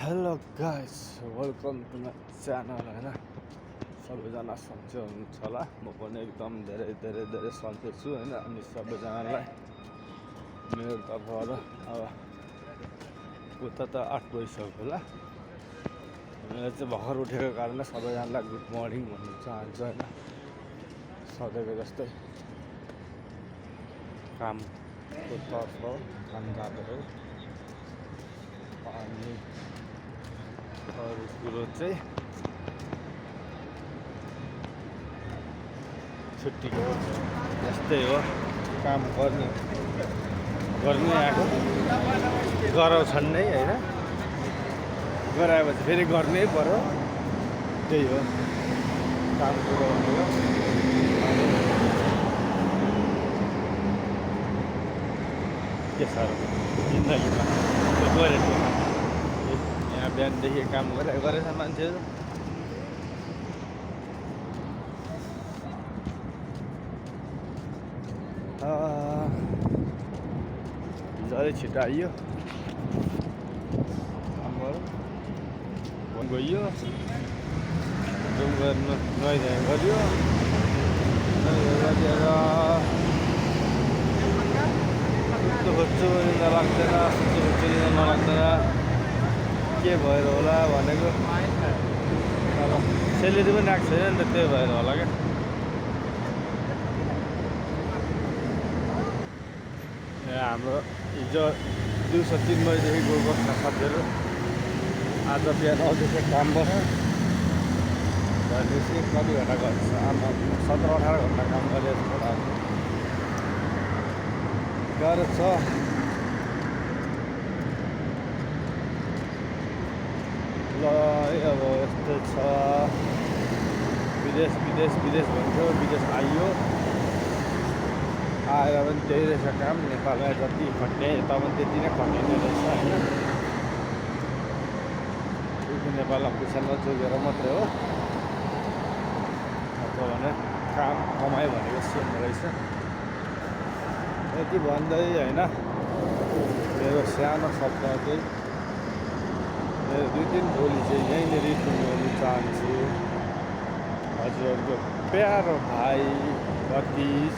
Hello guys, welcome to my channel होइन। सबैजना सन्चै हुनुहुन्छ होला। म पनि एकदम धेरै धेरै धेरै सन्चै छु होइन। अनि सबैजनालाई मेरो तर्फबाट अब उता त 8 बजिसक्यो होला। मैले चाहिँ भर्खर उठेको कारणले सबैजनालाई गुड मर्निङ भन्न चाहन्छु होइन। सधैँको जस्तै कामको तर्फ काम जाँदै अनि अरू कुरो चाहिँ छुट्टीको यस्तै हो, काम गर्ने आएको गराउँछन् नै होइन। गराएपछि फेरि गर्नै पर्यो, त्यही हो काम पुऱ्याउनु हो। के साह्रो जिन्दगीमा गरेको यहाँ बिहानदेखि काम गरेछ मान्छेहरू। हिजो अलिक छिटो आइयो, काम गयो, जुम गर्नु नुहाइधुवाइ गऱ्यो। गरेर खोज्छु नलाग्दैन, नलाग्दैन के भएर होला भनेको। अब सेलेरी पनि आएको छैन नि त, त्यही भएर होला क्या। हाम्रो हिजो दिउँसो 3 बजीदेखि गएको साथीहरू आज बिहान आउँदैछ कामबाट। भनेपछि कति घन्टा गर्छ? 17-18 घन्टा काम गरेको गाह्रो छ। ल अब यस्तो छ, विदेश भन्थ्यो, विदेश आइयो। आएर पनि त्यही रहेछ काम। नेपालमा जति खट्ने यता पनि त्यति नै खटिने रहेछ होइन। नेपालमा पैसा नजोगेर मात्रै हो, अथवा भने काम कमायो भनेको सेम रहेछ। यति भन्दै होइन, मेरो सानो सपना चाहिँ मेरो 2-3 बोली चाहिँ यहीँनिर टुङ्ग्याउन चाहन्छु। हजुरहरूको प्यारो भाइ, भतिज,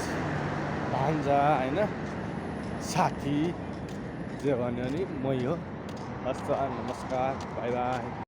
भान्जा होइन, साथी जे भन्यो नि मै हो। हस्, नमस्कार, बाई बाई।